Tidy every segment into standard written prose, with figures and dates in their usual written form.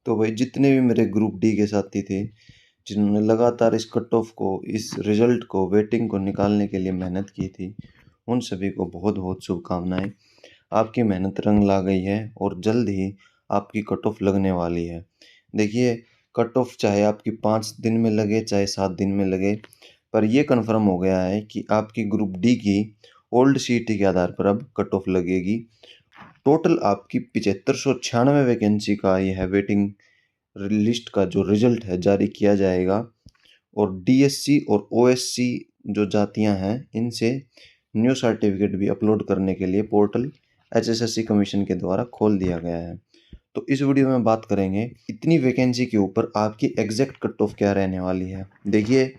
तो भाई जितने भी मेरे ग्रुप डी के साथी थे, जिन्होंने लगातार इस कट ऑफ को, इस रिजल्ट को, वेटिंग को निकालने के लिए मेहनत की थी, उन सभी को बहुत बहुत शुभकामनाएं। आपकी मेहनत रंग ला गई है और जल्द ही आपकी कट ऑफ लगने वाली है। देखिए, कट ऑफ चाहे आपकी 5 दिन में लगे चाहे 7 दिन में लगे, पर यह कन्फर्म हो गया है कि आपकी ग्रुप डी की ओल्ड सीटी के आधार पर अब कट ऑफ लगेगी। टोटल आपकी 7596 वैकेंसी का यह वेटिंग लिस्ट का जो रिजल्ट है जारी किया जाएगा। और डीएससी और ओएससी जो जातियां हैं, इनसे न्यू सर्टिफिकेट भी अपलोड करने के लिए पोर्टल एचएसएससी कमीशन के द्वारा खोल दिया गया है। तो इस वीडियो में बात करेंगे इतनी वैकेंसी के ऊपर आपकी एग्जैक्ट कट ऑफ क्या रहने वाली है। देखिए,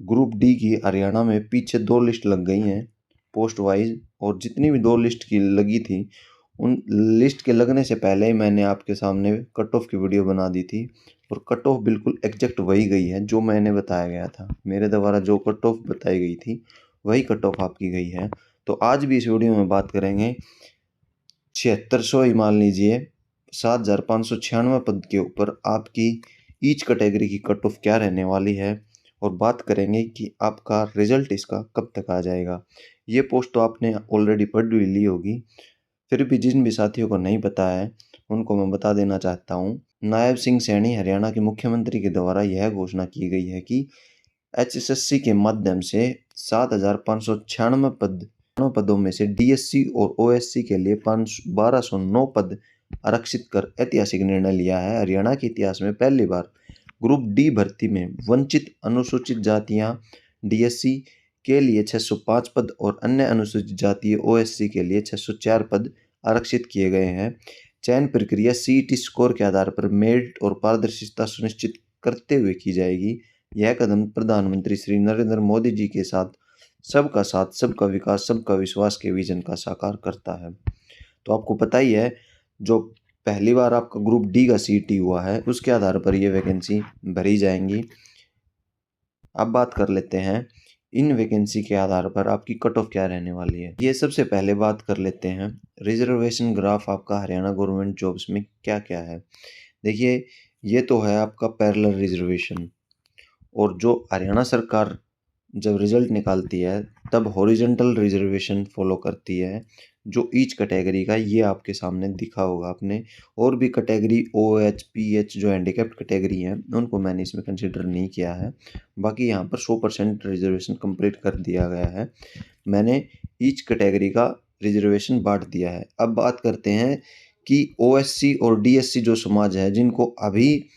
ग्रुप डी की हरियाणा में पीछे 2 लिस्ट लग गई हैं पोस्ट वाइज, और जितनी भी 2 लिस्ट की लगी थी, उन लिस्ट के लगने से पहले ही मैंने आपके सामने कट ऑफ की वीडियो बना दी थी, और कट ऑफ बिल्कुल एग्जैक्ट वही गई है जो मैंने बताया गया था। मेरे द्वारा जो कट ऑफ बताई गई थी वही कट ऑफ आपकी गई है। तो आज भी इस वीडियो में बात करेंगे 7600 ही मान लीजिए 7596 पद के ऊपर आपकी ईच कैटेगरी की कट ऑफ क्या रहने वाली है, और बात करेंगे कि आपका रिजल्ट इसका कब तक आ जाएगा। ये पोस्ट तो आपने ऑलरेडी पढ़ भी ली होगी, फिर भी जिन भी साथियों को नहीं पता है उनको मैं बता देना चाहता हूँ। नायब सिंह सैनी हरियाणा के मुख्यमंत्री के द्वारा यह घोषणा की गई है कि एचएसएससी के माध्यम से 7596 पदों में से डीएससी और ओएससी के लिए 1209 पद आरक्षित कर ऐतिहासिक निर्णय लिया है। हरियाणा के इतिहास में पहली बार ग्रुप डी भर्ती में वंचित अनुसूचित जातियां डीएससी के लिए 605 पद और अन्य अनुसूचित जातीय ओएससी के लिए 604 पद आरक्षित किए गए हैं। चयन प्रक्रिया सीईटी स्कोर के आधार पर मेरिट और पारदर्शिता सुनिश्चित करते हुए की जाएगी। यह कदम प्रधानमंत्री श्री नरेंद्र मोदी जी के साथ सबका विकास सबका विश्वास के विजन का साकार करता है। तो आपको पता ही है, जो पहली बार आपका ग्रुप डी का सीईटी हुआ है उसके आधार पर ये वैकेंसी भरी जाएंगी। अब बात कर लेते हैं इन वैकेंसी के आधार पर आपकी कट ऑफ क्या रहने वाली है। ये सबसे पहले बात कर लेते हैं रिजर्वेशन ग्राफ आपका हरियाणा गवर्नमेंट जॉब्स में क्या क्या है। देखिए, ये तो है आपका पैरेलल रिजर्वेशन, और जो हरियाणा सरकार जब रिजल्ट निकालती है तब हॉरिजॉन्टल रिजर्वेशन फॉलो करती है, जो ईच कैटेगरी का ये आपके सामने दिखा होगा आपने। और भी category O H P H जो हैंडीकैप्ड कैटेगरी हैं उनको मैंने इसमें कंसिडर नहीं किया है। बाकी यहाँ पर 100% रिजर्वेशन कंप्लीट कर दिया गया है। मैंने ईच कैटेगरी का रिजर्वेशन बांट दिया है। अब बात करते हैं कि ओएससी और डीएससी जो समाज है जिनको अभी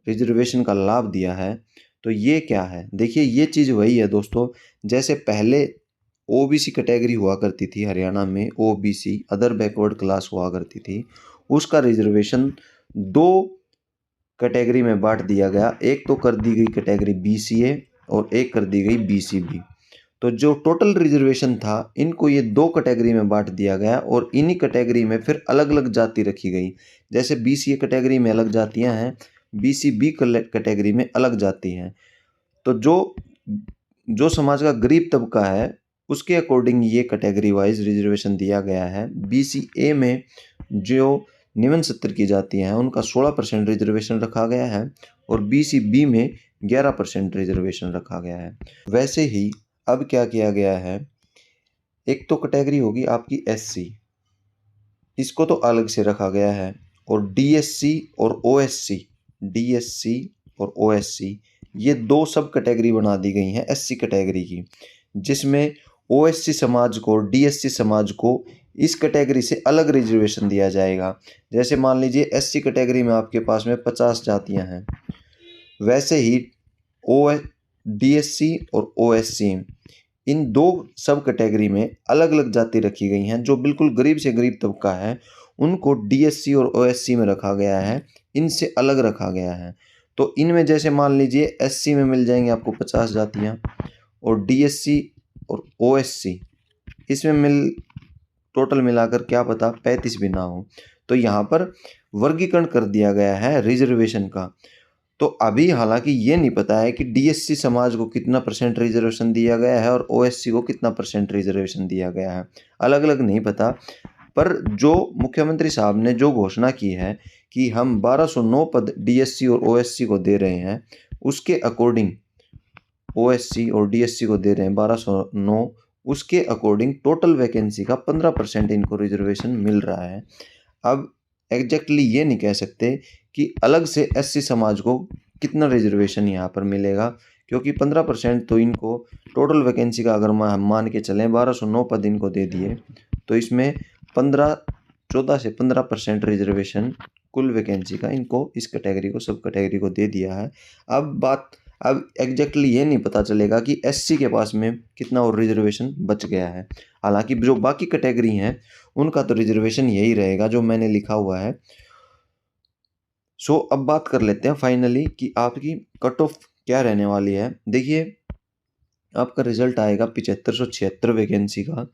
रिजर्वेशन का लाभ दिया है, तो ये क्या है। देखिए, ये चीज़ वही है दोस्तों, जैसे पहले ओबीसी कैटेगरी हुआ करती थी हरियाणा में, ओबीसी अदर बैकवर्ड क्लास हुआ करती थी, उसका रिजर्वेशन 2 कैटेगरी में बांट दिया गया। एक तो कर दी गई कैटेगरी बीसीए और एक कर दी गई बीसीबी। तो जो टोटल रिजर्वेशन था इनको ये 2 कैटेगरी में बांट दिया गया, और इन्हीं कैटेगरी में फिर अलग अलग जाति रखी गई। जैसे बीसीए कैटेगरी में अलग जातियां हैं, बीसीबी कैटेगरी में अलग जाति हैं। तो जो जो समाज का गरीब तबका है उसके अकॉर्डिंग ये कैटेगरी वाइज रिजर्वेशन दिया गया है। बीसीए में जो निम्न सत्र की जातियां हैं उनका 16% रिजर्वेशन रखा गया है, और बीसीबी में 11% रिजर्वेशन रखा गया है। वैसे ही अब क्या किया गया है, एक तो कैटेगरी होगी आपकी एससी, इसको तो अलग से रखा गया है, और डीएससी और ओएससी ये 2 सब कैटेगरी बना दी गई हैं एससी कैटेगरी की, जिसमें ओएससी समाज को डीएससी समाज को इस कैटेगरी से अलग रिजर्वेशन दिया जाएगा। जैसे मान लीजिए एससी कैटेगरी में आपके पास में 50 जातियां हैं, वैसे ही ओ डीएससी और ओएससी इन 2 सब कैटेगरी में अलग अलग जाति रखी गई हैं। जो बिल्कुल गरीब से गरीब तबका है उनको डीएससी और ओएससी में रखा गया है, इनसे अलग रखा गया है। तो इनमें जैसे मान लीजिए एससी में मिल जाएंगे आपको 50 जातियां, और डीएससी और ओएससी इसमें टोटल मिलाकर क्या पता 35 भी ना हो। तो यहाँ पर वर्गीकरण कर दिया गया है रिजर्वेशन का। तो अभी हालांकि ये नहीं पता है कि डीएससी समाज को कितना % रिजर्वेशन दिया गया है और ओएससी को कितना % रिजर्वेशन दिया गया है, अलग अलग नहीं पता। पर जो मुख्यमंत्री साहब ने जो घोषणा की है कि हम 1209 पद डीएससी और ओएससी को दे रहे हैं, उसके अकॉर्डिंग ओएससी और डीएससी को दे रहे हैं 1209, उसके अकॉर्डिंग टोटल वैकेंसी का 15% इनको रिजर्वेशन मिल रहा है। अब एग्जैक्टली ये नहीं कह सकते कि अलग से एससी समाज को कितना रिजर्वेशन यहाँ पर मिलेगा, क्योंकि 15% तो इनको टोटल वैकेंसी का अगर हम मान के चलें 1209 पद इनको दे दिए, तो इसमें 14 से 15% रिजर्वेशन कुल वैकेंसी का इनको इस कैटेगरी को, सब कैटेगरी को दे दिया है। अब एग्जैक्टली ये नहीं पता चलेगा कि एससी के पास में कितना और रिजर्वेशन बच गया है। हालांकि जो बाकी कैटेगरी हैं उनका तो रिजर्वेशन यही रहेगा जो मैंने लिखा हुआ है। सो अब बात कर लेते हैं फाइनली कि आपकी कट ऑफ क्या रहने वाली है। देखिए, आपका रिजल्ट आएगा 7576 वैकेंसी का,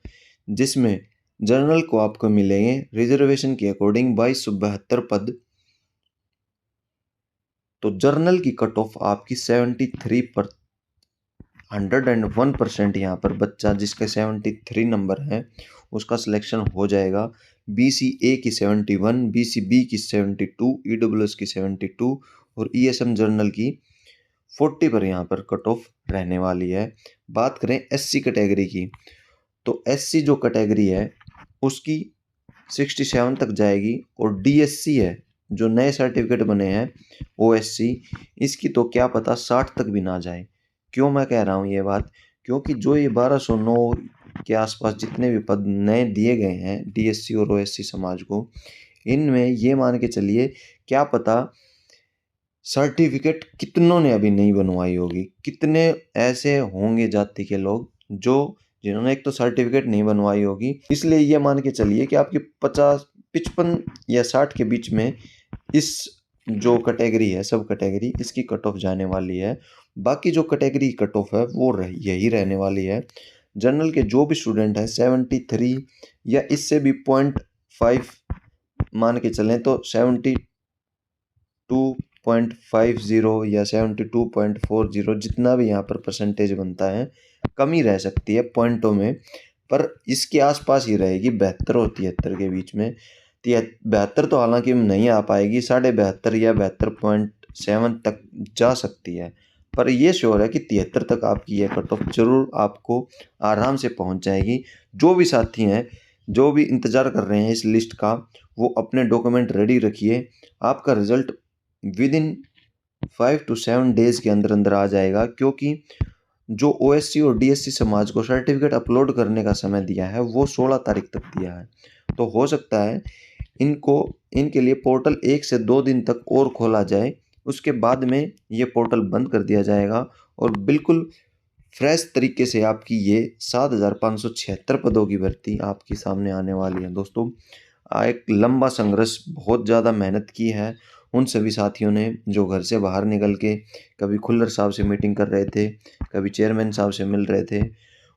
जिसमें जनरल को आपको मिलेंगे रिजर्वेशन के अकॉर्डिंग 2272 पद। तो जर्नल की कट ऑफ आपकी 101% यहाँ पर बच्चा जिसके 73 नंबर हैं उसका सिलेक्शन हो जाएगा। BCA की 71, BCB की 72, EWS की 72 और ESM जर्नल की 40 पर यहाँ पर कट ऑफ रहने वाली है। बात करें SC कैटेगरी की, तो SC जो कैटेगरी है उसकी 67 तक जाएगी, और DSC है जो नए सर्टिफिकेट बने हैं OSC, इसकी तो क्या पता 60 तक भी ना जाए। क्यों मैं कह रहा हूँ ये बात, क्योंकि जो ये 1209 के आसपास जितने भी पद नए दिए गए हैं DSC और OSC समाज को, इनमें ये मान के चलिए क्या पता सर्टिफिकेट कितनों ने अभी नहीं बनवाई होगी। कितने ऐसे होंगे जाति के लोग जिन्होंने एक तो सर्टिफिकेट नहीं बनवाई होगी। इसलिए ये मान के चलिए कि आपकी 55 या 60 के बीच में इस जो कैटेगरी है, सब कैटेगरी, इसकी कट ऑफ जाने वाली है। बाकी जो कैटेगरी कट ऑफ है वो यही रहने वाली है। जनरल के जो भी स्टूडेंट हैं 73 या इससे भी 0.5 मान के चलें तो 72.50 या 72.40, जितना भी यहाँ पर परसेंटेज बनता है, कमी रह सकती है पॉइंटों में, पर इसके आसपास ही रहेगी 72 और 73 के बीच में। 72 तो हालांकि नहीं आ पाएगी, 72.5 या 72.7 तक जा सकती है, पर ये श्योर है कि 73 तक आपकी यह कट ऑफ जरूर आपको आराम से पहुंच जाएगी। जो भी साथी हैं, जो भी इंतज़ार कर रहे हैं इस लिस्ट का, वो अपने डॉक्यूमेंट रेडी रखिए। आपका result with in 5 to 7 days के अंदर अंदर आ जाएगा, क्योंकि जो OSC और DSC समाज को सर्टिफिकेट अपलोड करने का समय दिया है वो 16 तारीख तक दिया है। तो हो सकता है इनके लिए पोर्टल 1 से 2 दिन तक और खोला जाए, उसके बाद में ये पोर्टल बंद कर दिया जाएगा और बिल्कुल फ्रेश तरीके से आपकी ये 7576 पदों की भर्ती आपके सामने आने वाली है। दोस्तों, एक लंबा संघर्ष, बहुत ज़्यादा मेहनत की है उन सभी साथियों ने जो घर से बाहर निकल के कभी खुल्लर साहब से मीटिंग कर रहे थे, कभी चेयरमैन साहब से मिल रहे थे।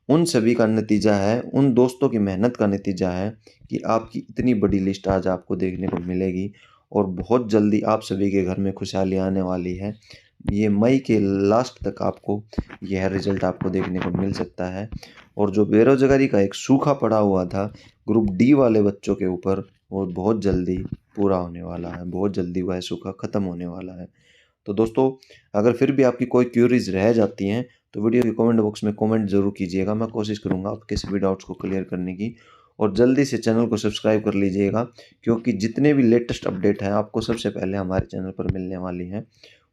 उन सभी का नतीजा है, उन दोस्तों की मेहनत का नतीजा है कि आपकी इतनी बड़ी लिस्ट आज आपको देखने को मिलेगी, और बहुत जल्दी आप सभी के घर में खुशहाली आने वाली है। ये मई के लास्ट तक आपको यह रिजल्ट आपको देखने को मिल सकता है। और जो बेरोजगारी का एक सूखा पड़ा हुआ था ग्रुप डी वाले बच्चों के ऊपर, वो बहुत जल्दी पूरा होने वाला है, बहुत जल्दी वह सूखा ख़त्म होने वाला है। तो दोस्तों, अगर फिर भी आपकी कोई क्यूरीज रह जाती हैं तो वीडियो के कमेंट बॉक्स में कमेंट जरूर कीजिएगा। मैं कोशिश करूंगा आपके सभी डाउट्स को क्लियर करने की। और जल्दी से चैनल को सब्सक्राइब कर लीजिएगा, क्योंकि जितने भी लेटेस्ट अपडेट हैं आपको सबसे पहले हमारे चैनल पर मिलने वाली हैं।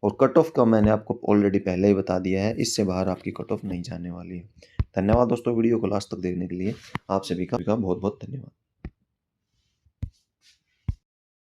और कट ऑफ का मैंने आपको ऑलरेडी पहले ही बता दिया है, इससे बाहर आपकी कट ऑफ नहीं जाने वाली है। धन्यवाद दोस्तों, वीडियो को लास्ट तक देखने के लिए आप सभी का बहुत बहुत धन्यवाद।